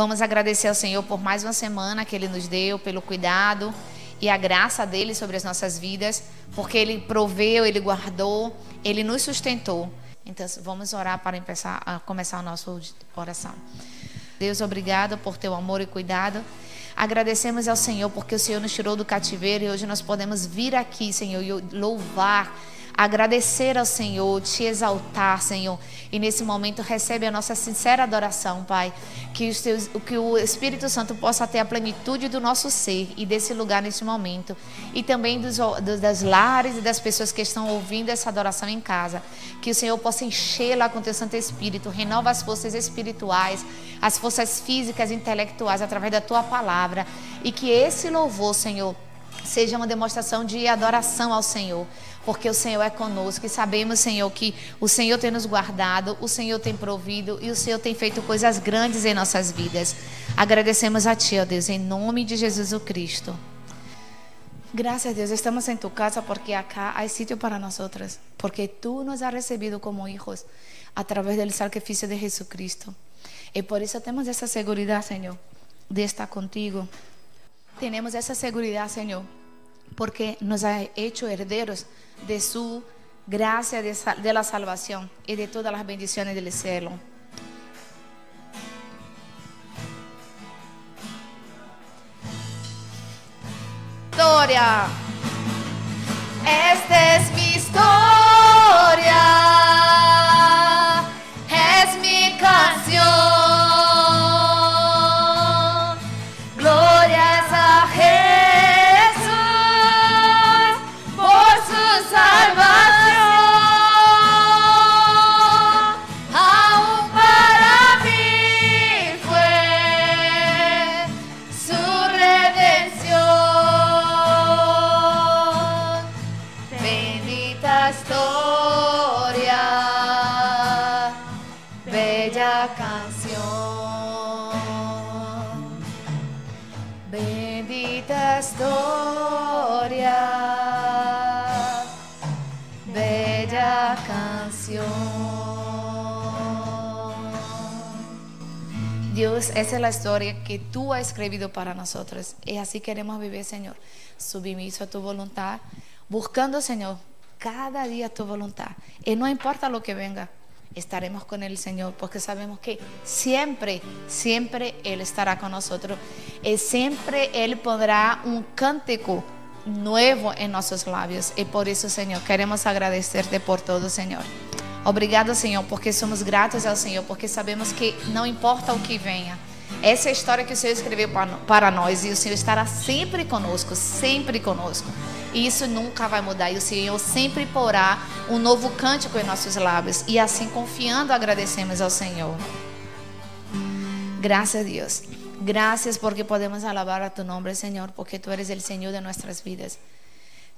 Vamos agradecer ao Senhor por mais uma semana que Ele nos deu, pelo cuidado e a graça dEle sobre as nossas vidas, porque Ele proveu, Ele guardou, Ele nos sustentou. Então vamos orar para começar a nossa oração. Deus, obrigado por teu amor e cuidado. Agradecemos ao Senhor porque o Senhor nos tirou do cativeiro e hoje nós podemos vir aqui, Senhor, e louvar, agradecer ao Senhor, te exaltar, Senhor. E nesse momento recebe a nossa sincera adoração, Pai. Que o Espírito Santo possa ter a plenitude do nosso ser e desse lugar nesse momento. E também das lares e das pessoas que estão ouvindo essa adoração em casa. Que o Senhor possa encher-la com teu Santo Espírito. Renova as forças espirituais, as forças físicas e intelectuais através da tua palavra. E que esse louvor, Senhor, seja uma demonstração de adoração ao Senhor. Porque o Senhor é conosco e sabemos, Senhor, que o Senhor tem nos guardado, o Senhor tem provido e o Senhor tem feito coisas grandes em nossas vidas. Agradecemos a Ti, ó Deus, em nome de Jesus o Cristo. Graças a Deus, estamos em Tu casa porque acá há sítio para nós, porque Tu nos has recebido como hijos a través del sacrificio de Jesucristo. E por isso temos essa segurança, Senhor, de estar contigo. Temos essa segurança, Senhor, porque nos ha hecho herederos de su gracia, de la salvación y de todas las bendiciones del cielo. Historia, esta es mi historia, es mi canción. Gloria es a historia, bella canción. Dios, esa es la historia que tú has escrito para nosotros. Y así queremos vivir, Señor, sumiso a tu voluntad, buscando, Señor, cada día tu voluntad. Y no importa lo que venga, estaremos con el Señor, porque sabemos que siempre Él estará con nosotros y siempre Él pondrá un cántico nuevo en nuestros labios. Y por eso, Señor, queremos agradecerte por todo, Señor. Obrigado, Senhor, porque somos gratos ao Senhor, porque sabemos que não importa o que venha, essa é a história que o Senhor escreveu para nós, e o Senhor estará sempre conosco, e isso nunca vai mudar, e o Senhor sempre porá um novo cântico em nossos lábios, e assim confiando agradecemos ao Senhor. Graças a Deus, graças porque podemos alabar a tu nome, Senhor, porque tu eres o Senhor de nossas vidas.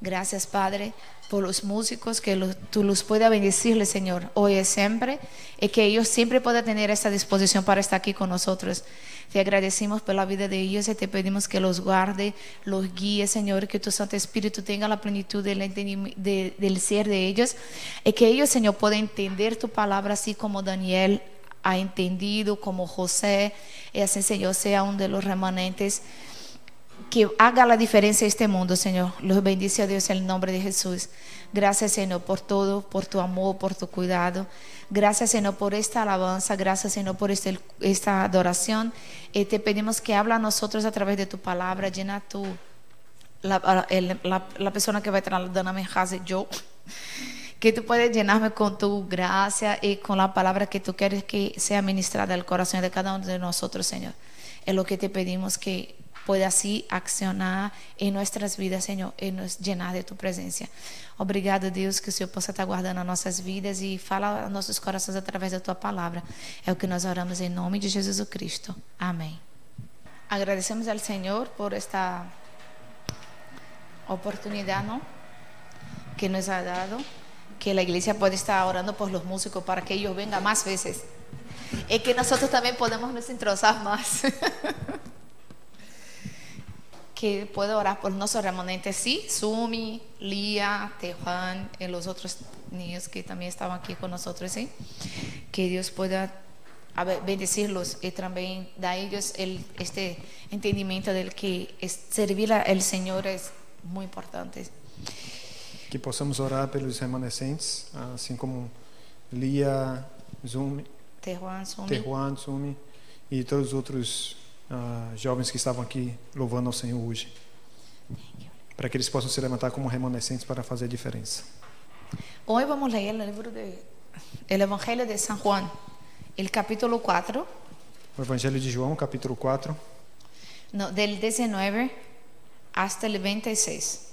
Gracias, Padre, por los músicos, que tú los puedas bendecirles, Señor, hoy y siempre, y que ellos siempre puedan tener esta disposición para estar aquí con nosotros. Te agradecemos por la vida de ellos y te pedimos que los guarde, los guíe, Señor, que tu Santo Espíritu tenga la plenitud del ser de ellos, y que ellos, Señor, puedan entender tu palabra así como Daniel ha entendido, como José, y así, Señor, sea uno de los remanentes que haga la diferencia en este mundo, Señor. Los bendice a Dios en el nombre de Jesús. Gracias, Señor, por todo, por tu amor, por tu cuidado. Gracias, Señor, por esta alabanza. Gracias, Señor, por esta adoración. Y te pedimos que habla a nosotros a través de tu palabra. Llena la persona que va a estar dando mensaje, yo. Que tú puedes llenarme con tu gracia y con la palabra que tú quieres que sea ministrada al corazón de cada uno de nosotros, Señor. Es lo que te pedimos, que pueda así accionar em nossas vidas, Senhor, e nos llenar de tu presença. Obrigado, Deus, que o Senhor possa estar guardando as nossas vidas e fala aos nossos corações através da tua palavra. É o que nós oramos em nome de Jesus Cristo. Amém. Agradecemos ao Senhor por esta oportunidade, ¿no?, que nos ha dado, que a igreja pode estar orando por los músicos para que eles venham mais vezes e que nós também podemos nos entrosar mais. Que puedo orar por nuestros remanentes, sí, Sumi, Lía, Tejuan y los otros niños que también estaban aquí con nosotros, sí. Que Dios pueda bendecirlos y también dar a ellos este entendimiento de que servir al Señor es muy importante. Que possamos orar pelos remanescentes, assim como Lia, Zumi, Tehuan, Sumi e todos os outros jovens que estavam aqui louvando ao Senhor hoje. Para que eles possam se levantar como remanescentes para fazer a diferença. Hoy vamos a leer el Evangelio de San Juan, el capítulo 4. O Evangelho de João, capítulo 4. Del 19 hasta el 26.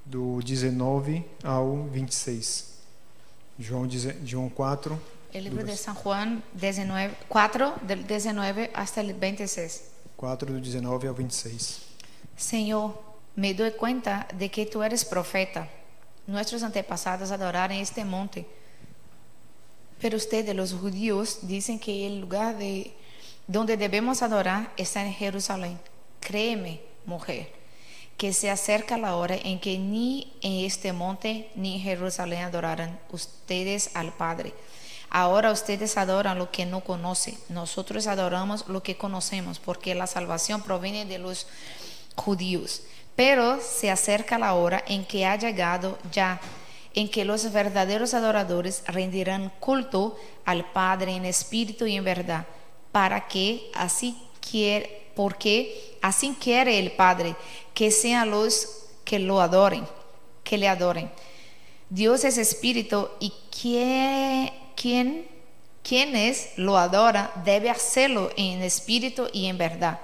Do 19 ao 26. João 4. El libro de San Juan 4, del 19 hasta el 26. 4 do 19 ao 26. Señor, me doy cuenta de que tú eres profeta. Nuestros antepasados adoraron este monte. Pero ustedes, los judíos, dicen que el lugar donde debemos adorar está en Jerusalén. Créeme, mujer, que se acerca la hora en que ni en este monte ni en Jerusalén adorarán ustedes al Padre. Ahora ustedes adoran lo que no conocen. Nosotros adoramos lo que conocemos, porque la salvación proviene de los judíos. Pero se acerca la hora en que ha llegado ya, en que los verdaderos adoradores rendirán culto al Padre en espíritu y en verdad, porque así quiere el Padre, que sean los que le adoren. Dios es espíritu y quienes lo adoran debe hacerlo en espíritu y en verdad.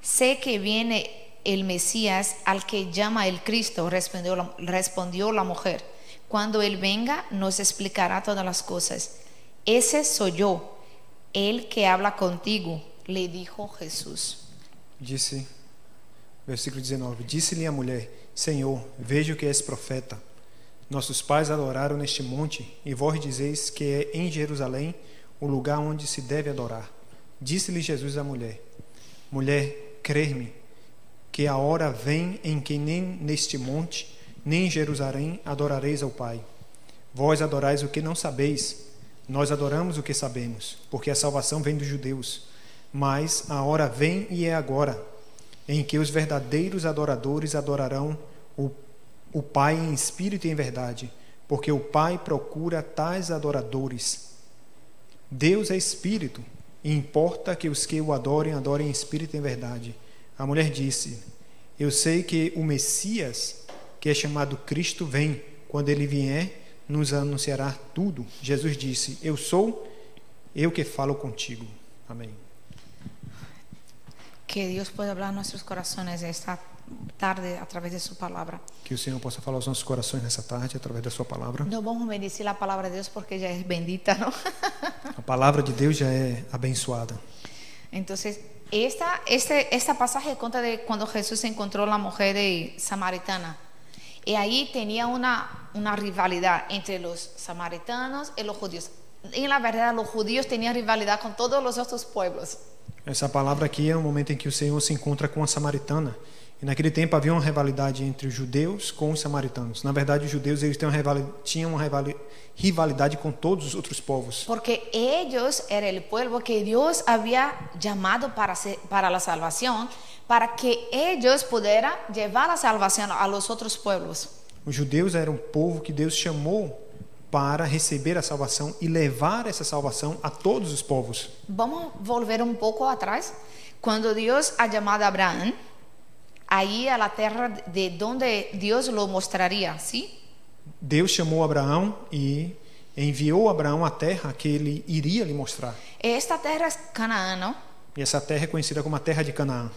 Sé que viene el Mesías, al que llama el Cristo, respondió la mujer. Cuando Él venga, nos explicará todas las cosas. Ese soy yo, el que habla contigo, le dijo Jesús. Disse, versículo 19, disse-lhe a mulher: Senhor, vejo que és profeta. Nossos pais adoraram neste monte, e vós dizeis que é em Jerusalém o lugar onde se deve adorar. Disse-lhe Jesus à mulher: Mulher, crê-me, que a hora vem em que nem neste monte, nem em Jerusalém adorareis ao Pai. Vós adorais o que não sabeis, nós adoramos o que sabemos, porque a salvação vem dos judeus. Mas a hora vem e é agora, em que os verdadeiros adoradores adorarão o Pai em espírito e em verdade, porque o Pai procura tais adoradores. Deus é espírito, e importa que os que o adorem em espírito e em verdade. A mulher disse: Eu sei que o Messias, que é chamado Cristo, vem. Quando ele vier, nos anunciará tudo. Jesus disse: Eu sou eu que falo contigo. Amém. Que Deus possa falar em nossos corações esta tarde através de sua palavra. Que o Senhor possa falar aos nossos corações nessa tarde através da sua palavra. Não vamos bendecir a palavra de Deus porque já é bendita, não? A palavra de Deus já é abençoada. Então, esta passagem conta de quando Jesus encontrou a mulher samaritana. E aí tinha uma rivalidade entre os samaritanos e os judíos. E na verdade, os judíos tinham rivalidade com todos os outros pueblos. Essa palavra aqui é um momento em que o Senhor se encontra com a samaritana. E naquele tempo havia uma rivalidade entre os judeus com os samaritanos. Na verdade, os judeus tinham uma rivalidade com todos os outros povos. Porque eles eram o povo que Deus havia chamado para a salvação, para que eles pudessem levar a salvação a los outros povos. Os judeus eram um povo que Deus chamou para receber a salvação e levar essa salvação a todos os povos. Vamos volver um pouco atrás. Quando Deus ha chamado a Abraão, aí a terra de onde Deus lo mostraria, sim? Deus chamou Abraão e enviou a Abraão a terra que ele iria lhe mostrar. Esta terra é Canaã, não? E essa terra é conhecida como a terra de Canaã.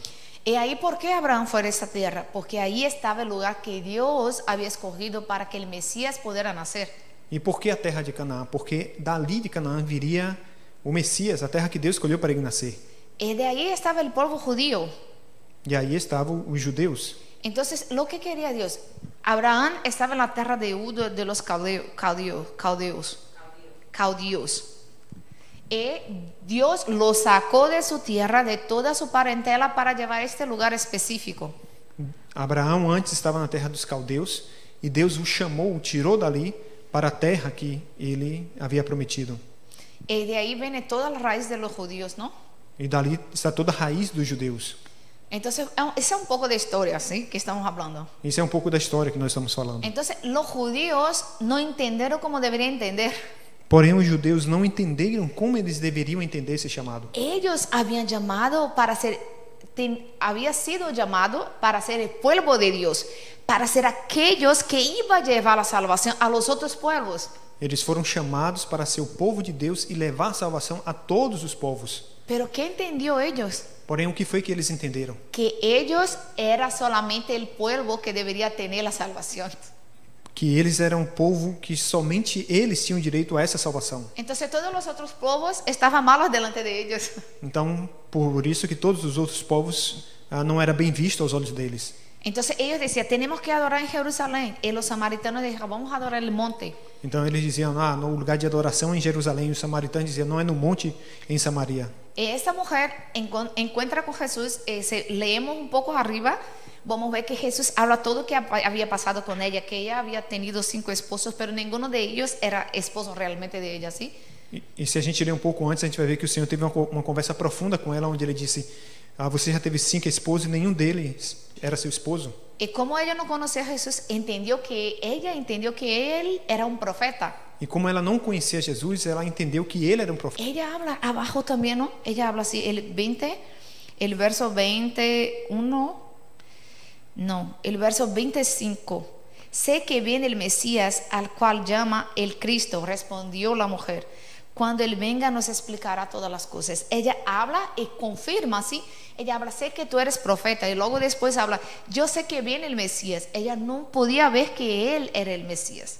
E aí, por que Abraão foi a essa terra? Porque aí estava o lugar que Deus havia escolhido para que o Messias pudesse nascer. E por que a terra de Canaã? Porque dali de Canaã viria o Messias, a terra que Deus escolheu para ele nascer. E de aí estava o povo judío. E aí estavam os judeus. Então, o que queria Deus? Abraão estava na terra de Udo de los caldeus. E Deus lo sacou de sua terra, de toda sua parentela, para levar a este lugar específico. Abraão antes estava na terra dos caldeus e Deus o chamou, o tirou dali para a terra que ele havia prometido. Y de ahí viene toda la raíz de los judíos, ¿no? E dali está toda a raiz dos judeus. Entonces, ese es un poco de historia, ¿sí? Que estamos hablando. Isso é um pouco da história que nós estamos falando. Entonces, los judíos no entendieron como deberían entender. Porém, os judeus não entenderam como eles deveriam entender esse chamado. Ellos habían llamado para ser, había sido llamado para ser el pueblo de Dios, para ser aquellos que iban a llevar la salvación a los otros pueblos. Eles foram chamados para ser o povo de Deus e levar a salvação a todos os povos. Pero ¿qué entendió ellos? Porém, o que foi que eles entenderam? Que ellos era solamente el pueblo que debería tener la salvación. Que eles eram um povo que somente eles tinham direito a essa salvação. Entonces todos los otros pueblos estaban malos delante de ellos. Então, por isso que todos os outros povos não era bem visto aos olhos deles. Entonces ellos decían, tenemos que adorar en Jerusalén. Y los samaritanos dijeron, vamos a adorar el monte. Então eles diziam, no lugar de adoração em Jerusalém. E os samaritanos diziam, não é no monte em Samaria. Y esta mujer encuentra con Jesús. Leemos un poco arriba. Vamos a ver que Jesús habla todo lo que había pasado con ella. Que ella había tenido 5 esposos, pero ninguno de ellos era esposo realmente de ella, ¿sí? E se a gente ler um pouco antes, a gente vai ver que o Senhor teve uma conversa profunda com ela, onde ele disse, você já teve 5 esposos e nenhum deles era seu esposo. Y como ella no conocía a Jesús, ella entendió que él era un profeta. E como ela não conhecia Jesus, ela entendeu que ele era um profeta. Ella habla abajo también, ¿no? Ella habla así, el verso 21, no, el verso 25. Sé que viene el Mesías, al cual llama el Cristo, respondió la mujer. Cuando Él venga nos explicará todas las cosas. Ella habla y confirma, ¿sí? Ella habla, sé que tú eres profeta. Y luego después habla, yo sé que viene el Mesías. Ella no podía ver que Él era el Mesías.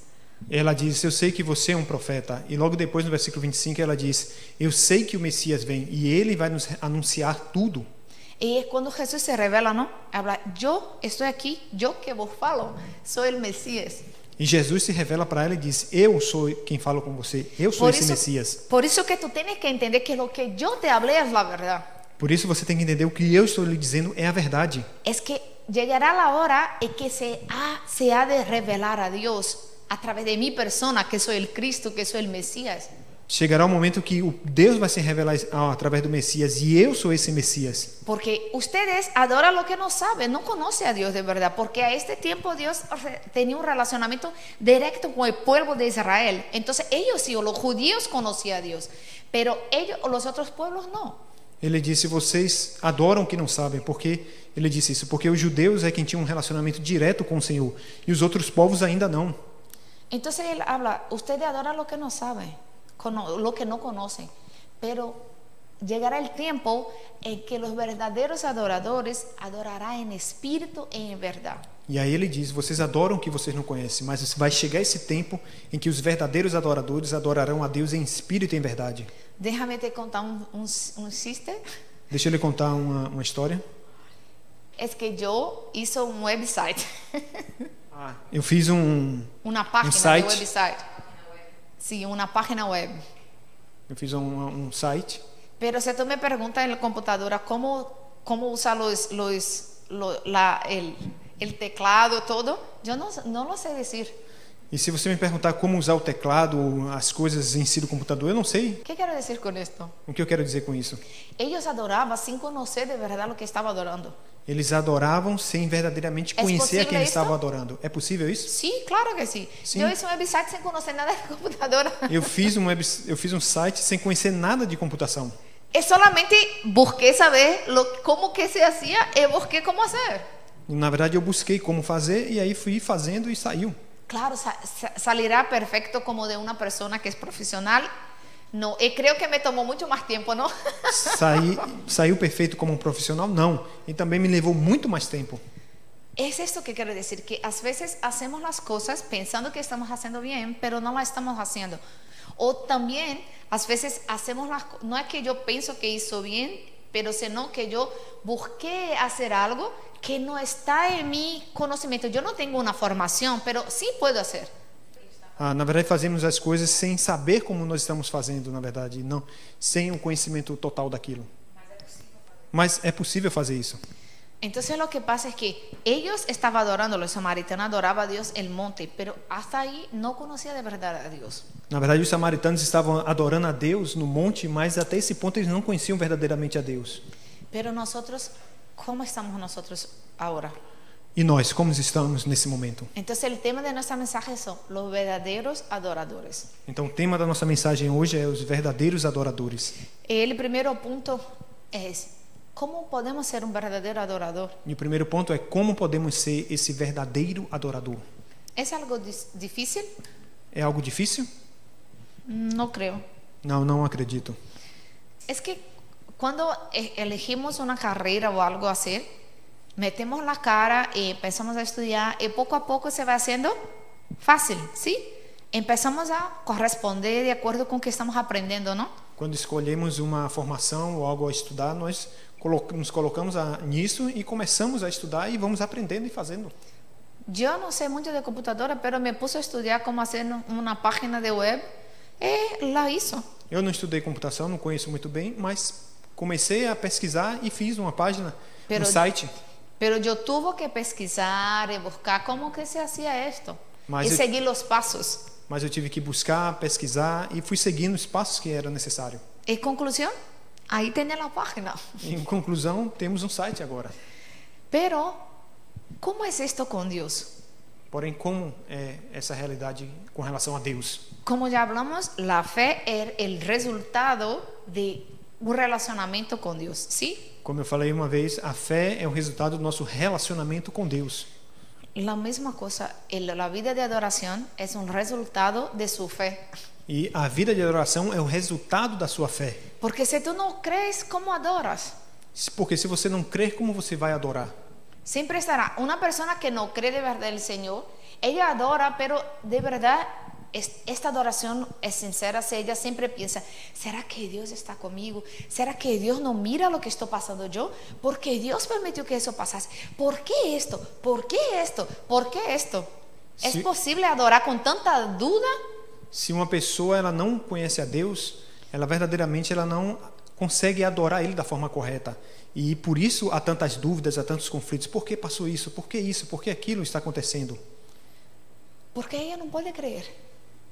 Ela diz, eu sei que você é um profeta. E logo depois, no versículo 25, ela diz, eu sei que o Messias vem e ele vai nos anunciar tudo. Y es cuando Jesús se revela, ¿no? Habla, yo estoy aquí, yo que vos falo, soy el Mesías. E Jesus se revela para ela e diz, eu sou quem falo com você, eu sou esse Messias. Por isso que tu tienes que entender que lo que yo te hablé es la verdad. Por isso você tem que entender o que eu estou lhe dizendo é a verdade. Es que llegará la hora en que se ha de revelar a Dios a través de mi persona, que soy el Cristo, que soy el Mesías. Chegará o momento que o Deus vai se revelar através do Messias e eu sou esse Messias. Porque ustedes adoran lo que no saben, no conocen a Dios de verdad, porque a este tiempo Dios tenía un relacionamiento directo con el pueblo de Israel. Entonces ellos sí, los judíos conocían a Dios, pero ellos, los otros pueblos no. Ele disse, vocês adoram o que não sabem, porque ele disse isso, porque os judeus é quem tinha um relacionamento direto com o Senhor e os outros povos ainda não. Entonces él habla, ustedes adoran lo que no saben, lo que no conocen, pero llegará el tiempo en que los verdaderos adoradores adorarán en espíritu y en verdad. E aí ele diz, vocês adoram o que vocês não conhecem, mas vai chegar esse tempo em que os verdadeiros adoradores adorarão a Deus em espírito e em verdade. Déjame te contar un chiste. Deixa eu lhe contar uma história. Es que yo hice un website. Eu fiz una página site. de website. Sí, una página web. Eu fiz um site. Pero si tú me preguntas en la computadora cómo usar el teclado, todo, yo no lo sé decir. E se você me perguntar como usar o teclado, as coisas em si do computador, eu não sei. ¿Qué quiero decir con esto? O que eu quero dizer com isso? Ellos adoraban sin conocer de verdad lo que estaba adorando. Eles adoravam sem verdadeiramente conhecer a quem eles estavam adorando. É possível isso? Sí, claro que sí. Sim. Yo hice un website sin conocer nada de computadora. Eu fiz um site sem conhecer nada de computação. Es solamente busqué saber cómo que se hacía y busqué cómo hacer. Na verdade, eu busquei como fazer e aí fui fazendo e saiu. Claro, salirá perfecto como de una persona que es profesional. No, y creo que me tomó mucho más tiempo, ¿no? Saiu perfeito como um profissional? Não. E também me levou muito mais tempo. Es esto que quiero decir, que a veces hacemos las cosas pensando que estamos haciendo bien, pero no las estamos haciendo. O también, a veces hacemos no es que yo pienso que hizo bien, pero sino que yo busqué hacer algo que no está en mi conocimiento. Yo no tengo una formación, pero sí puedo hacer. Na verdade, fazemos as coisas sem saber como nós estamos fazendo, na verdade, não, sem um conhecimento total daquilo. Mas é possível fazer isso. Entonces lo que pasa es que ellos estaban adorando, los samaritanos adoraban a Dios en el monte, pero hasta ahí no conocía de verdad a Dios. Na verdade, os samaritanos estavam adorando a Deus no monte, mas até esse ponto eles não conheciam verdadeiramente a Deus. Pero nosotros, ¿cómo estamos nosotros ahora? E nós, como estamos nesse momento? Entonces el tema de nuestra mensaje son los verdaderos adoradores. Então, o tema da nossa mensagem hoje é os verdadeiros adoradores. El primer punto es, ¿cómo podemos ser un verdadero adorador? E o primeiro ponto é como podemos ser esse verdadeiro adorador. ¿Es algo difícil? É algo difícil? No creo. Não, não acredito. Es que cuando elegimos una carrera o algo a hacer, metemos la cara y empezamos a estudiar y poco a poco se va haciendo fácil, ¿sí? Empezamos a corresponder de acuerdo con que estamos aprendiendo, ¿no? Quando escolhemos uma formação ou algo a estudar, nós nos colocamos nisso e começamos a estudar e vamos aprendendo e fazendo. Yo no sé mucho de computadora, pero me puse a estudiar cómo hacer una página de web y la hizo. Eu não estudei computação, não conheço muito bem, mas comecei a pesquisar e fiz uma página, um site. Pero yo tuve que pesquisar y buscar cómo que se hacía esto Mas y seguir los pasos. Mas eu tive que buscar, pesquisar e fui seguindo os passos que era necessário. ¿Y conclusión? Ahí tenía la página. Em conclusão, temos um site agora. Pero, ¿cómo es esto con Dios? Porém, como é essa realidade com relação a Deus? Como ya hablamos, la fe es el resultado de un relacionamiento con Dios, ¿sí? Como eu falei uma vez, a fé é o resultado do nosso relacionamento com Deus. La misma cosa, la vida de adoración es un resultado de su fe. E a vida de adoração é o resultado da sua fé. Porque si tú no crees, ¿cómo adoras? Porque se você não crer, como você vai adorar? Siempre estará una persona que no cree de verdad en el Señor, ella adora, pero de verdad esta adoración es sincera. Si ella siempre piensa, ¿será que Dios está conmigo? ¿Será que Dios no mira lo que estoy pasando yo? ¿Por qué Dios permitió que eso pasase? ¿Por qué esto? ¿Por qué esto? ¿Por qué esto? ¿Es posible adorar con tanta duda? Se uma pessoa ela não conhece a Deus, ela verdadeiramente ela não consegue adorar Ele da forma correta. E por isso há tantas dúvidas, há tantos conflitos. Por que passou isso? Por que isso? Por que aquilo está acontecendo? Porque ella no puede creer.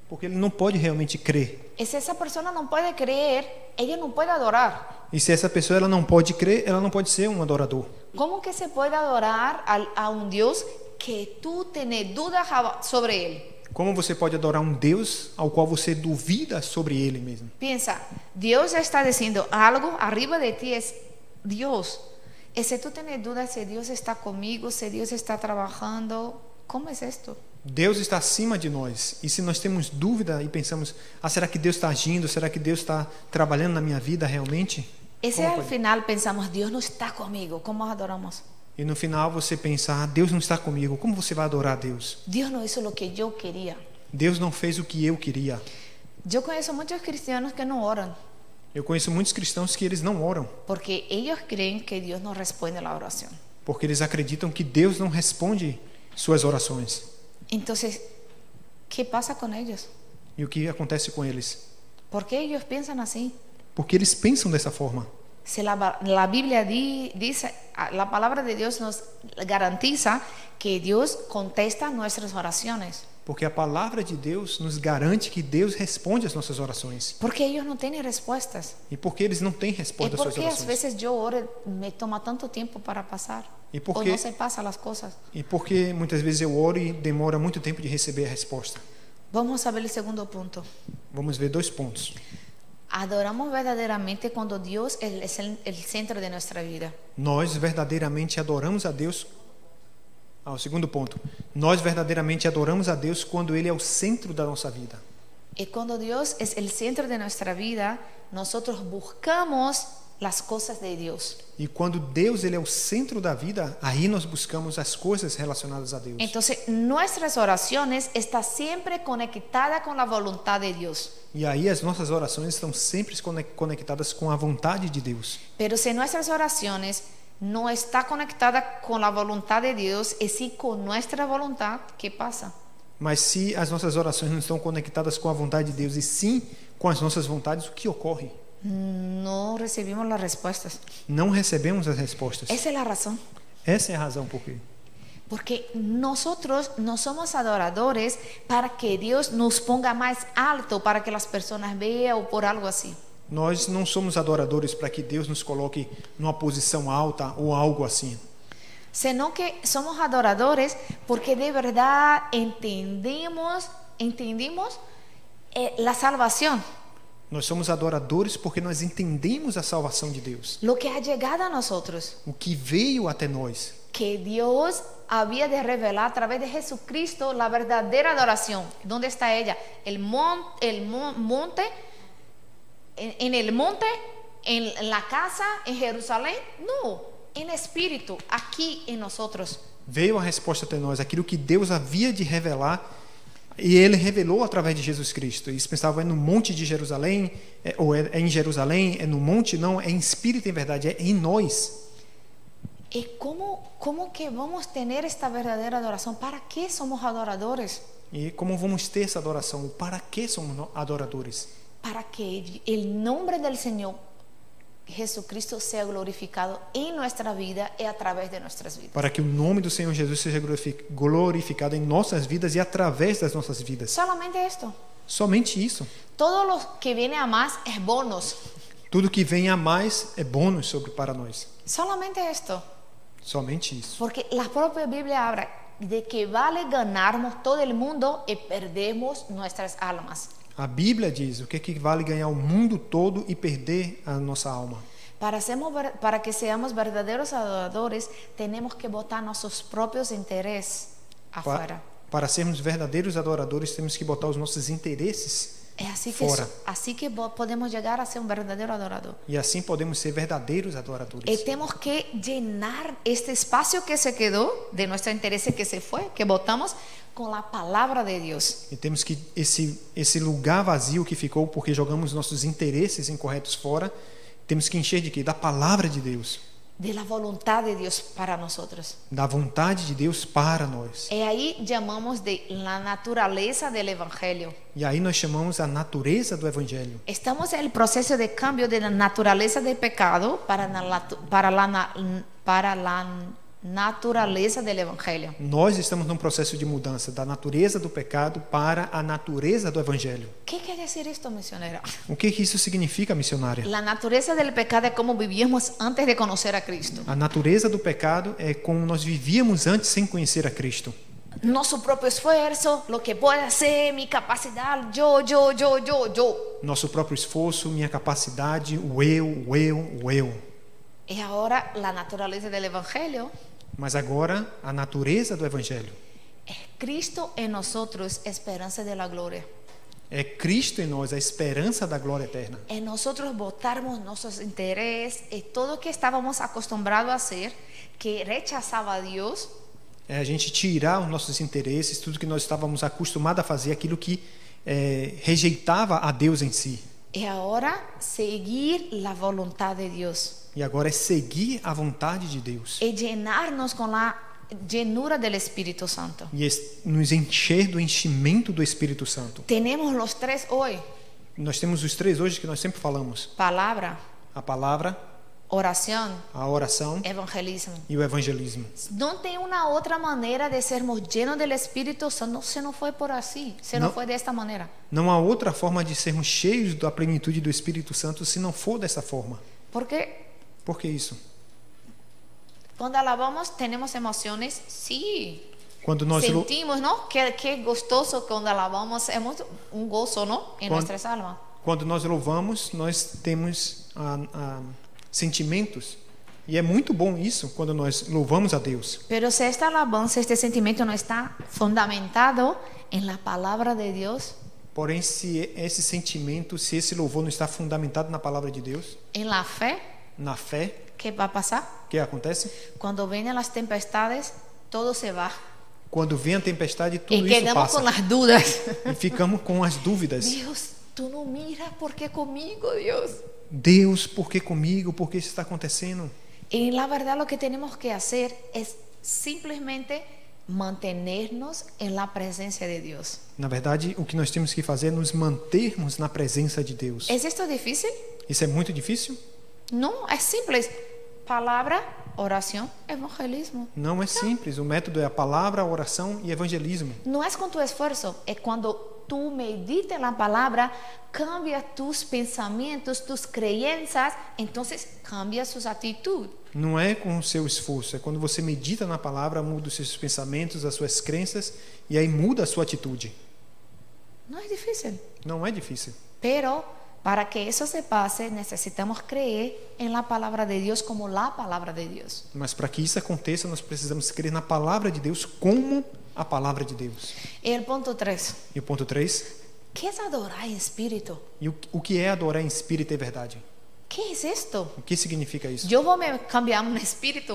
Porque ele não pode realmente crer. E se essa pessoa não pode crer, ela não pode adorar. E se essa pessoa ela não pode crer, ela não pode ser um adorador. Como que se pode adorar a um Deus que tu tens dúvidas sobre ele? Como você pode adorar um Deus ao qual você duvida sobre ele mesmo? Pensa, Deus está dizendo algo arriba de ti, é Deus. E se tu tens dúvidas se Deus está comigo, se Deus está trabalhando, como é isto? Deus está acima de nós. E se nós temos dúvida e pensamos, será que Deus está agindo? Será que Deus está trabalhando na minha vida realmente? E se ao final pensamos, Deus não está comigo, como adoramos? E no final você pensa, Deus não está comigo, como você vai adorar a Deus? Deus não fez o que eu queria. Deus não fez o que eu queria. Eu conheço muitos cristianos que não oram. Eu conheço muitos cristãos que eles não oram. Porque eles creem que Deus não responde a oração. Porque eles acreditam que Deus não responde suas orações. Então, ¿qué pasa con ellos? E o que acontece com eles? ¿Por qué ellos piensan así? Porque eles pensam dessa forma. Si la Biblia dice, la palabra de Dios nos garantiza que Dios contesta nuestras oraciones. Porque a palavra de Deus nos garante que Deus responde às nossas orações. Porque ellos no tienen respuestas. E porque eles não têm resposta às suas orações. Porque às vezes eu oro, me toma tanto tempo para passar. E porque, ou não se passa as coisas. E porque muitas vezes eu oro e demora muito tempo de receber a resposta. Vamos a ver o segundo ponto. Vamos ver 2 pontos. Adoramos verdadeiramente quando Deus é o centro de nossa vida. Nós verdadeiramente adoramos a Deus. O segundo ponto. Nós verdadeiramente adoramos a Deus quando Ele é o centro da nossa vida. E quando Deus é o centro de nossa vida, nós buscamos as coisas de Deus. E quando Deus ele é o centro da vida, aí nós buscamos as coisas relacionadas a Deus. Então, nossas orações estão sempre conectadas com a vontade de Deus. E aí as nossas orações estão sempre conectadas com a vontade de Deus. Pero se nossas orações não está conectada com a vontade de Deus, e sim com nossa vontade, que passa? Mas se as nossas orações não estão conectadas com a vontade de Deus e sim com as nossas vontades, o que ocorre? Não recebemos as respostas. Não recebemos as respostas. Essa é a razão. Essa é a razão por quê. Porque nosotros no somos adoradores para que Dios nos ponga más alto, para que las personas vean o por algo así. Nós não somos adoradores para que Deus nos coloque numa posição alta ou algo assim. Sino que somos adoradores porque de verdad entendimos la salvación. Nós somos adoradores porque nós entendemos a salvação de Deus. Lo que ha llegado a nosotros. O que veio até nós. Que Dios había de revelar a través de Jesucristo la verdadera adoración. ¿Dónde está ella? El monte, en el monte, en la casa, en Jerusalén. No, en espíritu, aquí en nosotros. Veio a resposta até nós, aquilo que Deus havia de revelar, e Ele revelou através de Jesus Cristo. E se pensava, é no monte de Jerusalém, ou é em Jerusalém, é no monte? Não, é em espírito, em verdade, é em nós. ¿Y cómo que vamos a tener esta verdadera adoración? ¿Para qué somos adoradores? E como vamos ter essa adoração? Para que somos adoradores? Para que el nombre del Señor Jesucristo sea glorificado en nuestra vida y a través de nuestras vidas. Para que o nome do Senhor Jesus seja glorificado em nossas vidas e através das nossas vidas. Solamente esto. Somente isso. Todo lo que viene a más es bonus. Tudo que vem a mais é bônus para nós. Solamente esto. Somente isso. Porque la propia Biblia habla de que vale ganarmos todo el mundo y perdemos nuestras almas. A Bíblia diz o que vale ganhar o mundo todo e perder a nossa alma. Para que seamos verdadeiros adoradores, temos que botar nossos próprios interesses afuera. Para sermos verdadeiros adoradores, temos que botar os nossos interesses fora. Assim que podemos chegar a ser verdadeiro adorador. E assim podemos ser verdadeiros adoradores. E temos que llenar este espaço que se quedou de nosso interesse que se foi, que botamos, com a palavra de Deus. E temos que esse lugar vazio que ficou porque jogamos nossos interesses incorretos fora, temos que encher de quê? Da palavra de Deus. De la voluntad de Dios para nosotros. Da vontade de Deus para nós. E aí chamamos de la naturaleza del evangelio. E aí nós chamamos a natureza do evangelho. Estamos en el proceso de cambio de la naturaleza del pecado para la naturaleza del evangelio. Nós estamos num processo de mudança da natureza do pecado para a natureza do evangelho. ¿Qué quiere decir esto, misionera? O que isso significa, missionária? La naturaleza del pecado es como vivíamos antes de conocer a Cristo. A natureza do pecado é como nós vivíamos antes sem conhecer a Cristo. Nosso próprio esforço, lo que puedo hacer, mi capacidad, yo. Nosso próprio esforço, minha capacidade, o eu. E agora a natureza del evangelio. Mas agora a natureza do evangelho. É Cristo em nós, esperança da glória. É Cristo em nós, a esperança da glória eterna. É nós botarmos nossos interesses e tudo que estávamos acostumados a fazer, que rechazava a Deus. É a gente tirar os nossos interesses, tudo que nós estávamos acostumados a fazer, aquilo que rejeitava a Deus em si. E agora seguir a vontade de Deus. E agora é seguir a vontade de Deus. E llenar-nos com a llenura do Espírito Santo. E nos encher do enchimento do Espírito Santo. Temos os três hoje. Nós temos os três hoje que nós sempre falamos. Palavra. A palavra. Oração. A oração. Evangelismo. E o evangelismo. Não tem uma outra maneira de sermos llenos do Espírito Santo se não foi por assim, se não foi desta maneira. Não há outra forma de sermos cheios da plenitude do Espírito Santo se não for dessa forma. Por que isso? Quando alabamos, temos emoções? Sim. Quando nós sentimos, não? Que gostoso quando alabamos, é muito gozo, não? Em nossas almas. Quando nós louvamos, nós temos sentimentos. E é muito bom isso quando nós louvamos a Deus. Pero se esta alabanza, este sentimento não está fundamentado em la palavra de Deus. Porém, se esse sentimento, se esse louvor não está fundamentado na palavra de Deus, em la fé, na fé, que vai passar? O que acontece? Quando vêm as tempestades, todo se vai. Quando vem a tempestade, tudo isso passa. E quedamos com as dúvidas. E ficamos com as dúvidas. Deus, tu não mira, por que comigo, Deus? Deus, por que comigo? Por que isso está acontecendo? E na verdade, o que temos que fazer é simplesmente manter-nos na presença de Deus. Na verdade, o que nós temos que fazer é nos mantermos na presença de Deus. É isto difícil? Isso é muito difícil? Não, é simples. Palavra, oración, evangelismo. Não é simples. O método é a palavra, a oração e evangelismo. No es con tu esfuerzo, es cuando tú meditas en la palabra, cambia tus pensamientos, tus creencias, entonces cambia sus actitudes. Não é com o seu esforço. É quando você medita na palavra, muda os seus pensamentos, as suas crenças e aí muda a sua atitude. No es difícil. Não é difícil. Pero para que eso se pase, necesitamos creer en la palabra de Dios como la palabra de Dios. Mas para que isso aconteça, nós precisamos crer na palavra de Deus como a palavra de Deus. Y el punto 3. E o ponto 3, ¿Qué es adorar en espíritu? e o que é adorar em espírito e verdade? ¿Qué es esto? O que significa isso? Yo voy a cambiar un espíritu.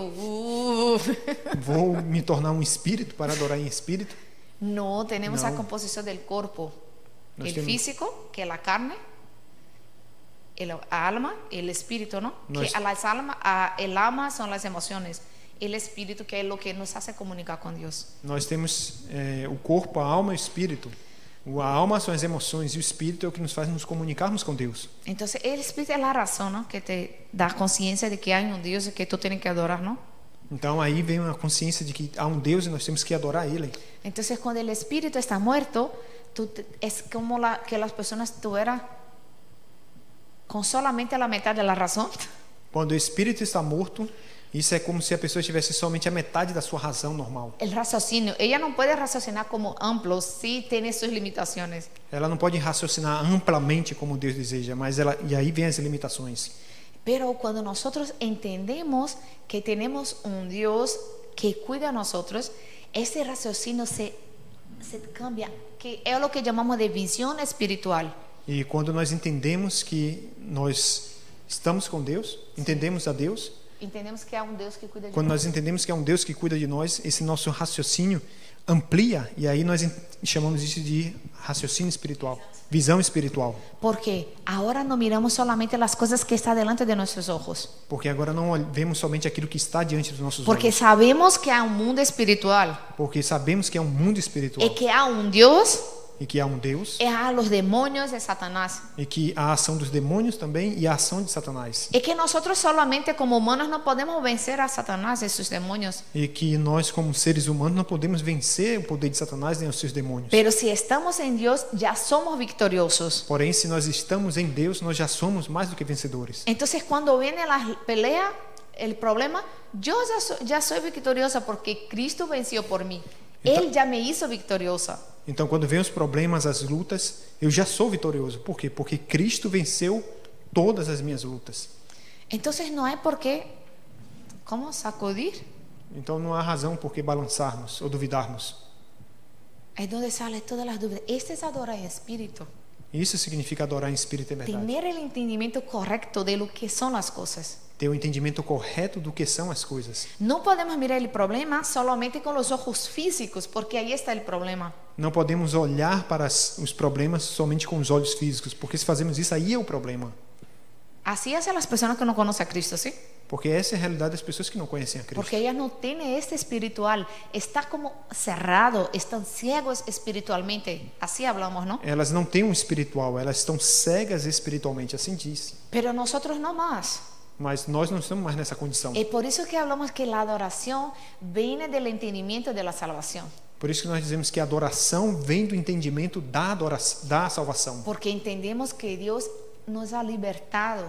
Vou me tornar um espírito para adorar em espírito? No, tenemos No. la composición del cuerpo. Nos El tenemos- físico, que es la carne, el alma, el espíritu, ¿no? Nos- Que el alma son las emociones. El espíritu, que es lo que nos hace comunicar con Dios. Nós temos o corpo, a alma e o espírito. A alma são as emoções e o espírito é o que nos faz nos comunicarmos com Deus. Entonces, el espíritu es la razón, ¿no? Que te da conciencia de que hay un Dios y que tú tienes que adorar, ¿no? Então aí vem a consciência de que há um Deus e nós temos que adorar Ele. Entonces, cuando el espíritu está muerto, es como que las personas tuvieran con solamente la mitad de la razón. Quando o espírito está morto, isso é como se a pessoa tivesse somente a metade da sua razão normal. El raciocinio, ella no puede raciocinar como amplio, sí tiene sus limitaciones. Ela não pode raciocinar amplamente como Deus deseja, mas e aí vem as limitações. Pero cuando nosotros entendemos que tenemos un Dios que cuida a nosotros, ese raciocinio se cambia, que es lo que llamamos de visión espiritual. E quando nós entendemos que nós estamos com Deus, entendemos a Deus, Entendemos que hay un Dios que cuida de quando nosotros. nós entendemos que é um Deus que cuida de nós, esse nosso raciocínio amplia e aí nós chamamos isso de raciocínio espiritual, visão espiritual. Porque ahora no miramos solamente las cosas que están delante de nuestros ojos. Porque agora não vemos somente aquilo que está diante dos nossos Porque olhos. sabemos que hay un mundo espiritual. Porque sabemos que é um mundo espiritual Y que hay un Dios, e que há um Deus y hay los demonios de Satanás. e que há a ação dos demônios também e a ação de Satanás. Es que nosotros solamente como humanos no podemos vencer a Satanás y sus demonios. E que nós como seres humanos não podemos vencer o poder de Satanás nem os seus demônios. Pero si estamos en Dios, ya somos victoriosos. Porém, se nós estamos em Deus, nós já somos mais do que vencedores. Entonces, cuando viene la pelea, el problema, yo ya soy victoriosa porque Cristo venció por mí. Él ya me hizo victoriosa. Então, quando vem os problemas, as lutas, eu já sou vitorioso. Por quê? Porque Cristo venceu todas as minhas lutas. Entonces, no hay por qué, ¿cómo sacudir? Então, não há razão por que balançarmos ou duvidarmos. Es donde salen todas las dudas. Este es adorar en espíritu. Isso significa adorar em espírito e verdade. Tener el entendimiento correcto de lo que son las cosas. Ter o entendimento correto do que são as coisas. No podemos mirar el problema solamente con los ojos físicos, porque ahí está el problema. Não podemos olhar para os problemas somente com os olhos físicos, porque se fazemos isso, aí é o problema. Así hacen las personas que no conocen a Cristo, ¿sí? Porque essa é a realidade das pessoas que não conhecem a Cristo. Porque ellas no tienen este espiritual. Está como cerrado, están ciegos espiritualmente. Así hablamos, ¿no? Elas não têm um espiritual, elas estão cegas espiritualmente, assim diz. Pero nosotros no más. Mas nós não estamos mais nessa condição. Es por eso que hablamos que la adoración viene del entendimiento de la salvación. Por isso que nós dizemos que a adoração vem do entendimento da salvação. Porque entendemos que Dios nos ha libertado,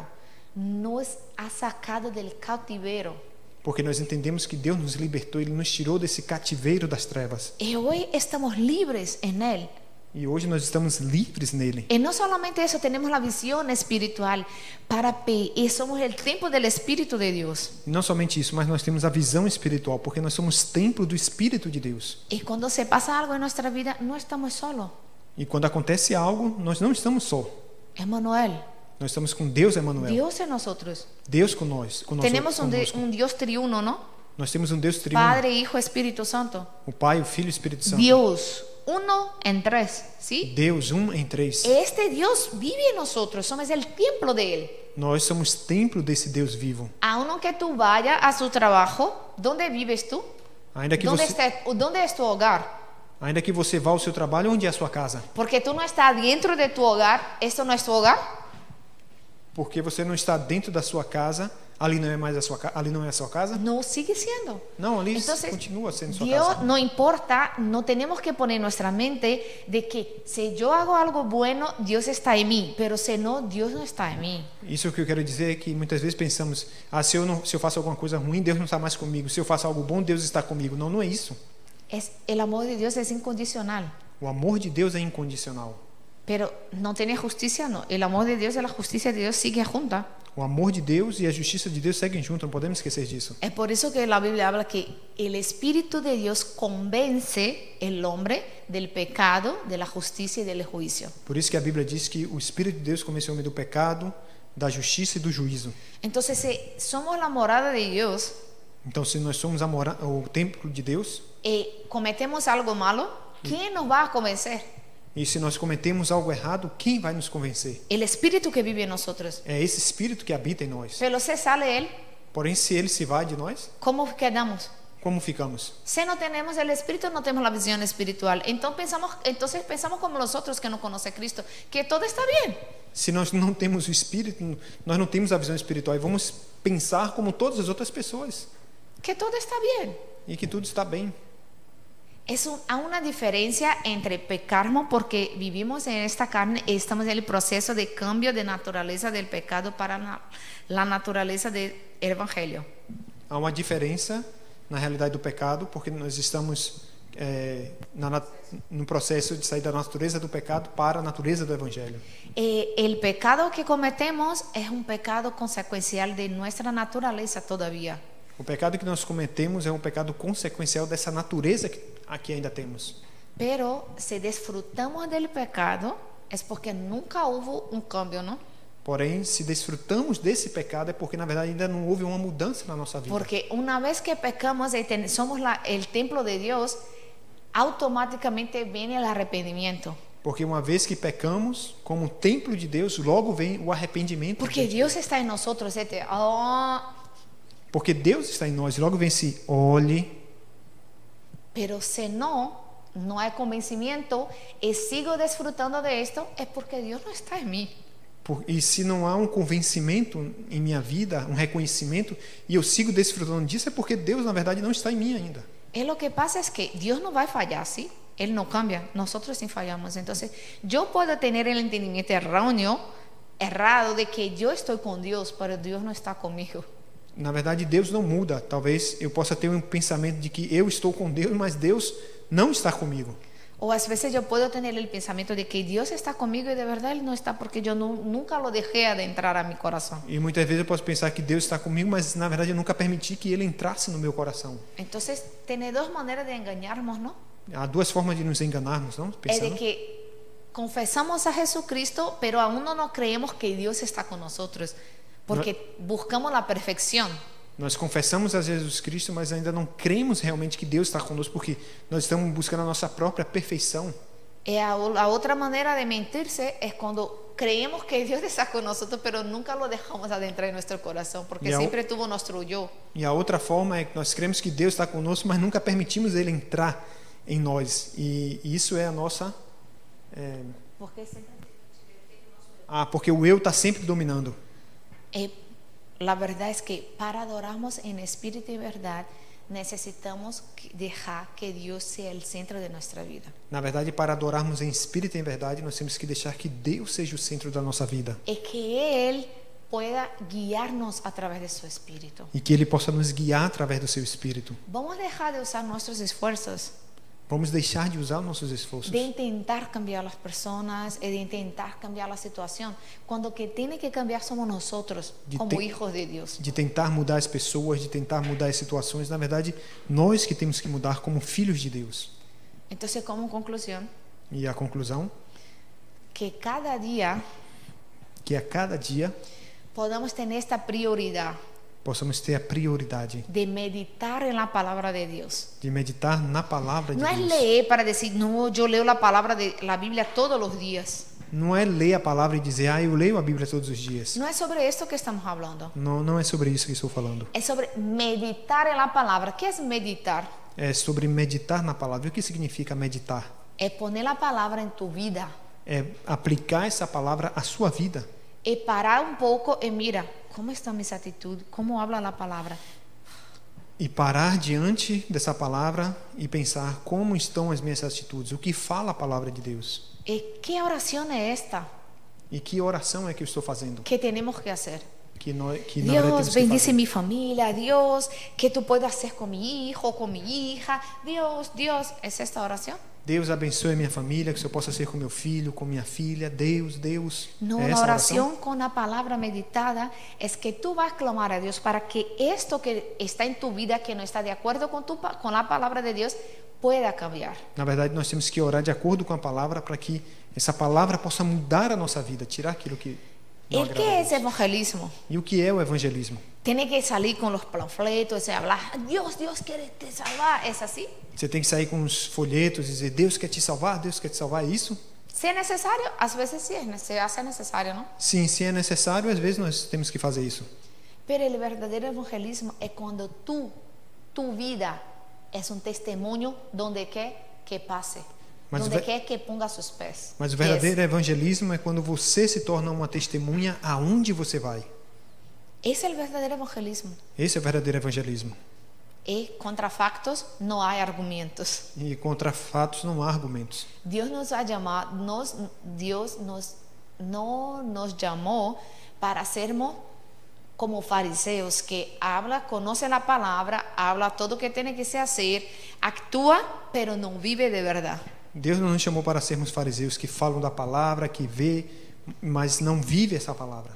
nos ha sacado del cautiverio. Porque nós entendemos que Deus nos libertou, Ele nos tirou desse cativeiro das trevas. Y hoy estamos libres en Él. E hoje nós estamos livres nele. Y no solamente eso, tenemos la visión espiritual y somos el templo del Espíritu de Dios. E não somente isso, mas nós temos a visão espiritual, porque nós somos templo do Espírito de Deus. Y cuando se pasa algo en nuestra vida, no estamos solos. E quando acontece algo, nós não estamos só. Emmanuel, Nós estamos com Deus, Emmanuel. Dios en nosotros. Deus conosco. Tenemos conosco. un Dios triuno, ¿no? Nós temos um Deus triuno. Padre, Hijo, Espíritu Santo. O Pai, o Filho e o Espírito Santo. Dios, uno en tres, ¿sí? Deus, em três. Este Dios vive en nosotros, somos el templo de Él. Nós somos templo desse Deus vivo. Aunque tú vayas a su trabajo, ¿dónde vives tú? Ainda que ¿Dónde es tu hogar? Ainda que você vá ao seu trabalho, onde é a sua casa? Porque tú no estás dentro de tu hogar, ¿esto no es tu hogar? Porque você não está dentro da sua casa, ali não é mais ali não é a sua casa? No, sigue siendo. Não, ali Entonces, continua sendo sua Dios casa. no importa, no tenemos que poner nuestra mente de que si yo hago algo bueno, Dios está en mí, pero si no, Dios no está en mí. Isso que eu quero dizer é que muitas vezes pensamos, se eu faço alguma coisa ruim, Deus não está mais comigo. Se eu faço algo bom, Deus está comigo. Não, não é isso. El amor de Dios es incondicional. O amor de Deus é incondicional. Pero no tiene justicia, no. El amor de Dios y la justicia de Dios siguen juntas. O amor de Deus e a justiça de Deus seguem juntos, não podemos esquecer disso. Es por eso que la Biblia habla que el Espíritu de Dios convence el hombre del pecado, de la justicia y del juicio. Por isso que a Bíblia diz que o Espírito de Deus convence o homem do pecado, da justiça e do juízo. Entonces, si somos la morada de Dios Então, se nós somos o templo de Deus, y cometemos algo malo, ¿quién nos va a convencer? e se nós cometemos algo errado, quem vai nos convencer? El Espíritu que vive en nosotros. É esse Espírito que habita em nós. Pero se sale Él, Porém, se ele se vai de nós, ¿cómo quedamos? como ficamos? Si no tenemos el Espíritu, no tenemos la visión espiritual. Entonces pensamos como los otros que no conocen a Cristo, que todo está bien. Se nós não temos o Espírito, nós não temos a visão espiritual e vamos pensar como todas as outras pessoas Que todo está bien. e que tudo está bem. Hay una diferencia entre pecarnos porque vivimos en esta carne y estamos en el proceso de cambio de naturaleza del pecado para la naturaleza del Evangelio. Há uma diferença na realidade do pecado, porque nós estamos no processo de sair da natureza do pecado para a natureza do Evangelho. El pecado que cometemos es un pecado consecuencial de nuestra naturaleza todavía. O pecado que nós cometemos é um pecado consequencial dessa natureza que aqui ainda temos. Pero si disfrutamos del pecado es porque nunca hubo un cambio, ¿no? Porém, se desfrutamos desse pecado é porque na verdade ainda não houve uma mudança na nossa vida. Porque una vez que pecamos y somos el templo de Dios, automáticamente viene el arrepentimiento. Porque uma vez que pecamos, como templo de Deus, logo vem o arrependimento. Porque Dios está en nosotros. Porque Deus está em nós, logo vem esse olhe. Pero si no hay convencimiento y sigo disfrutando de esto, es porque Dios no está en mí. E se não há um convencimento em minha vida, um reconhecimento, e eu sigo desfrutando disso, é porque Deus, na verdade, não está em mim ainda. Lo que pasa es que Dios no va a fallar, ¿sí? Él no cambia, nosotros sí fallamos. Entonces, yo puedo tener el entendimiento errado de que yo estoy con Dios, pero Dios no está conmigo. Na verdade, Deus não muda. Talvez eu possa ter um pensamento de que eu estou com Deus, mas Deus não está comigo. O a veces yo puedo tener el pensamiento de que Dios está conmigo y de verdad Él no está porque yo nunca lo dejé adentrar a mi corazón. E muitas vezes eu posso pensar que Deus está comigo, mas na verdade eu nunca permiti que Ele entrasse no meu coração. Entonces, tiene dos maneras de engañarnos, ¿no? Há duas formas de nos enganarmos, não? Es de Pensando. que confesamos a Jesucristo, pero aún no creemos que Dios está con nosotros, porque buscamos la perfección. Nós confessamos a Jesus Cristo, mas ainda não cremos realmente que Deus está conosco, porque nós estamos buscando a nossa própria perfeição. Y la otra manera de mentirse es cuando creemos que Dios está con nosotros, pero nunca lo dejamos adentrar en nuestro corazón, porque siempre tuvo nuestro yo. E a outra forma é que nós cremos que Deus está conosco, mas nunca permitimos Ele entrar em nós. E isso é a nossa... porque o eu está sempre dominando. La verdad es que para adorarnos en espíritu y verdad necesitamos dejar que Dios sea el centro de nuestra vida. Na verdade, para adorarmos em espírito e em verdade, nós temos que deixar que Deus seja o centro da nossa vida. Y que Él pueda guiarnos a través de su espíritu. E que Ele possa nos guiar através do seu espírito. Vamos a dejar de usar nuestros esfuerzos, Vamos deixar de usar nossos esforços. de intentar cambiar las personas y de intentar cambiar la situación, cuando que tiene que cambiar somos nosotros como hijos de Dios. De tentar mudar as pessoas, de tentar mudar as situações. Na verdade, nós que temos que mudar como filhos de Deus. Entonces, como conclusión, E a conclusão, que cada día que a cada dia podamos tener esta prioridad possamos ter a prioridade de meditar en la palabra de Dios. de meditar na palavra de No es Deus. leer para decir, no, yo leo la palabra de la Biblia todos los días. Não é ler a palavra e dizer, eu leio a Bíblia todos os dias. No es sobre esto que estamos hablando. Não é sobre isso que estou falando. Es sobre meditar en la palabra. ¿Qué es meditar? É sobre meditar na palavra. E o que significa meditar? Es poner la palabra en tu vida. É aplicar essa palavra à sua vida. y parar un poco y mira, ¿cómo están mis actitudes? ¿Cómo habla la palabra? E parar diante dessa palavra e pensar como estão as minhas atitudes, o que fala a palavra de Deus. ¿Y qué oración es esta E que oração é que eu estou fazendo? que tenemos que hacer? Que na verdade Dios, temos que bendice fazer. mi familia. Dios, ¿qué tú puedes hacer con mi hijo, con mi hija? Dios, ¿es esta oración? Deus abençoe minha família, que isso eu possa ser com meu filho, com minha filha. Deus, Deus. No, É la essa a oração? oración con la palabra meditada es que tú vas a clamar a Dios para que esto que está en tu vida, que no está de acuerdo con la palabra de Dios, pueda cambiar. Na verdade, nós temos que orar de acordo com a palavra para que essa palavra possa mudar a nossa vida, tirar aquilo que não ¿Y agrada qué a es Deus. evangelismo? E o que é o evangelismo? Tiene que salir con los panfletos y hablar, Dios quiere te salvar. ¿Es así? Você tem que sair com os folhetos e dizer, Deus quer te salvar, Deus quer te salvar, é isso? Si es necesario, a veces sí se hace necesario, ¿no? Sim, se é necessário, às vezes nós temos que fazer isso. Pero el verdadero evangelismo es cuando tu vida es un testimonio donde que pase, Mas donde que ponga sus pies. Mas o verdadeiro evangelismo é quando você se torna uma testemunha aonde você vai. Es el verdadero evangelismo. Esse é o verdadeiro evangelismo. Y contra factos no hay argumentos. E contra fatos não há argumentos. Dios nos ha llamado, Dios no nos llamó para sermos como fariseos que conoce la palabra, habla todo lo que tiene que se hacer, actúa, pero no vive de verdad. Deus não nos chamou para sermos fariseus que falam da palavra, que vê, mas não vive essa palavra.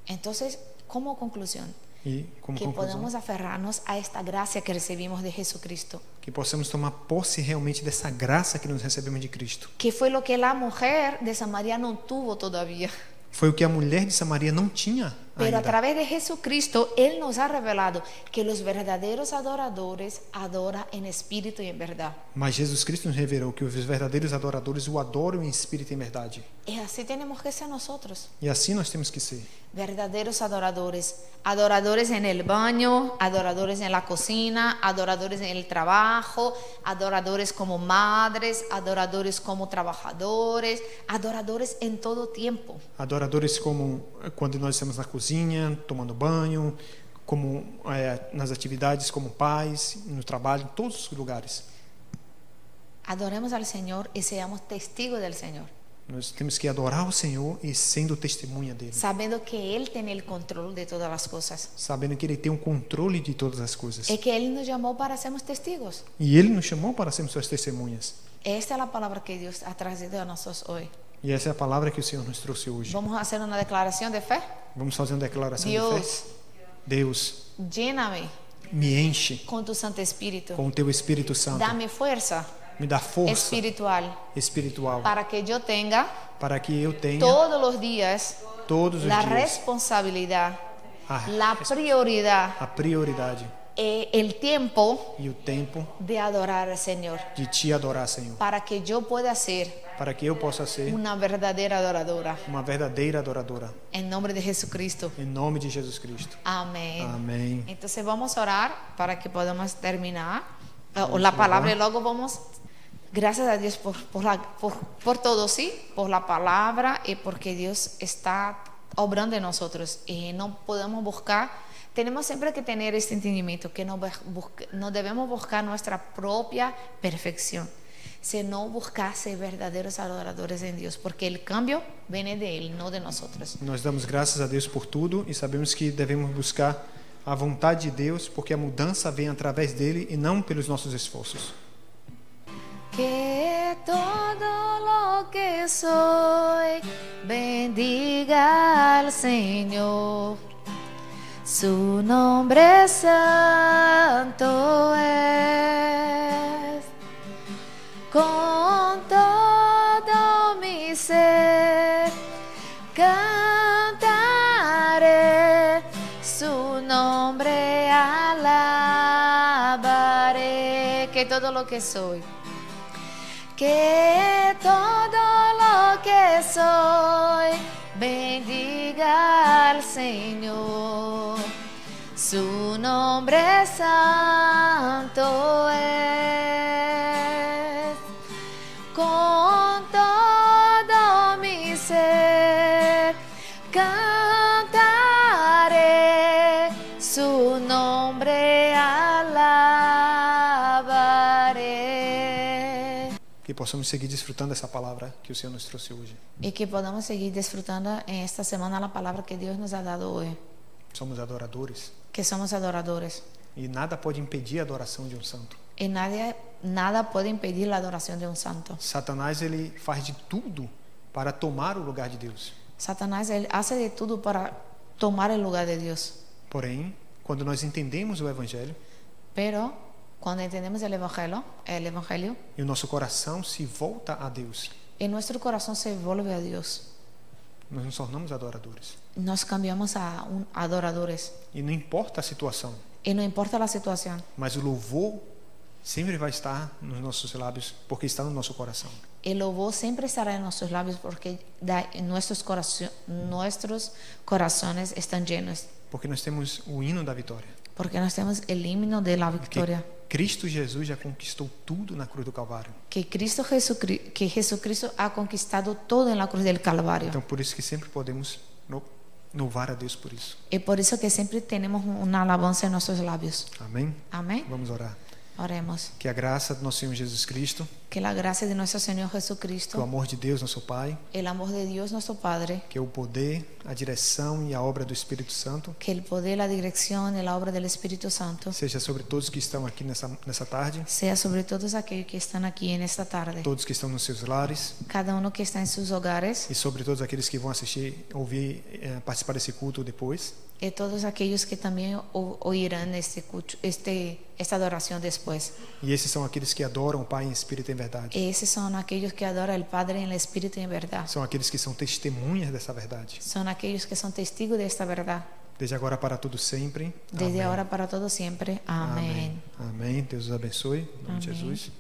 Entonces, como conclusión, E como que conclusão, podamos aferrarnos a esta gracia que recibimos de Jesucristo, que possamos tomar posse realmente dessa graça que nós recebemos de Cristo. que fue lo que la mujer de Samaria no tuvo todavía. Foi o que a mulher de Samaria não tinha Pero a ainda. través de Jesucristo, Él nos ha revelado que los verdaderos adoradores adoran en espíritu y en verdad. Mas Jesus Cristo nos revelou que os verdadeiros adoradores o adoram em espírito e em verdade. Y así tenemos que ser nosotros, E assim nós temos que ser. verdaderos adoradores. Adoradores en el baño, adoradores en la cocina, adoradores en el trabajo, adoradores como madres, adoradores como trabajadores, adoradores en todo tiempo. Adoradores como quando nós estamos na cozinha, tomando banho, como nas atividades como pais, no trabalho, em todos os lugares. Adoremos al Señor y seamos testigos del Señor, Nós temos que adorar o Senhor e sendo testemunha dele, sabiendo que Él tiene el control de todas las cosas. sabendo que ele tem o controle de todas as coisas. Es que Él nos llamó para sermos testigos. E ele nos chamou para sermos suas testemunhas. Esta es la palabra que Dios ha traído a nosotros hoy. E essa é a palavra que o Senhor nos trouxe hoje. Vamos a hacer una declaración de fe. Vamos fazer uma declaração de Dios, fé. Deus, lléname me enche con tu Santo Espíritu. com o teu Espírito Santo. Dame fuerza Me dá força espiritual para que yo tenga que eu tenha todos los días todos os la dias responsabilidad, a, la prioridad, a prioridade el tiempo e o tempo de adorar al Señor, de te adorar, Senhor, para que yo pueda ser para que eu possa ser una verdadera adoradora. uma verdadeira adoradora. En nombre de Jesucristo. Em nome de Jesus Cristo. Amén. Amém. Entonces vamos a orar para que podamos terminar la palabra y luego vamos. Gracias a Dios por todo, sí, por la palabra y porque Dios está obrando en nosotros y no podemos buscar. Tenemos siempre que tener este entendimiento que no debemos buscar nuestra propia perfección, sino buscar ser verdaderos adoradores en Dios, porque el cambio viene de Él, no de nosotros. Nós damos graças a Deus por tudo e sabemos que devemos buscar a vontade de Deus, porque a mudança vem através dele e não pelos nossos esforços. Que todo lo que soy bendiga al Señor. Su nombre santo es. Con todo mi ser cantaré, su nombre alabaré. Que todo lo que soy, que todo lo que soy bendiga al Señor. Su nombre santo es. Con todo mi ser que possamos seguir desfrutando dessa palavra que o Senhor nos trouxe hoje. Y que podamos seguir disfrutando en esta semana la palabra que Dios nos ha dado hoy. Somos adoradores Que somos adoradores. e nada pode impedir a adoração de um santo. Y nada puede impedir la adoración de un santo. Satanás ele faz de tudo para tomar o lugar de Deus. Satanás él hace de todo para tomar el lugar de Dios. Porém, quando nós entendemos o evangelho Pero cuando entendemos el evangelio e o nosso coração se volta a Deus, y nuestro corazón se vuelve a Dios, nós nos tornamos adoradores. nos cambiamos a adoradores. E não importa a situação, Y no importa la situación, mas o louvor sempre vai estar nos nossos lábios, porque está no nosso coração. el lobo siempre estará en nuestros labios porque nuestros corazones están llenos. Porque nós temos o hino da vitória. Porque nós temos el himno de la Porque victoria. Cristo Jesus já conquistou tudo na cruz do Calvário. Que Jesucristo ha conquistado todo en la cruz del Calvario. Então, por isso que sempre podemos louvar a Deus por isso. Y por eso que siempre tenemos una alabanza en nuestros labios. Amém? Amén. Vamos orar. Oremos. Que a graça do nosso Senhor Jesus Cristo, Que la gracia de nuestro Señor que o Jesucristo, amor de Deus, nosso Pai, el amor de Dios nuestro Padre, que o poder, a direção e a obra do Espírito Santo que el poder, la dirección y la obra del Espíritu Santo seja sobre todos que estão aqui nessa tarde, sea sobre todos aquellos que están aquí en esta tarde, todos que estão nos seus lares cada uno que está en sus hogares e sobre todos aqueles que vão assistir, ouvir, participar desse culto depois. y todos aquellos que también oirán esta adoración después. E esses são aqueles que adoram o Pai em espírito e em verdade. Y esos son aquellos que adoran al Padre en el Espíritu y en verdad. São aqueles que são testemunhas dessa verdade. Son aquellos que son testigos de esta verdad. Desde agora para todo sempre. Desde Amém. ahora para todo siempre. Amén. Amém. Amém. Deus os abençoe. Em nome de Amém. Jesus.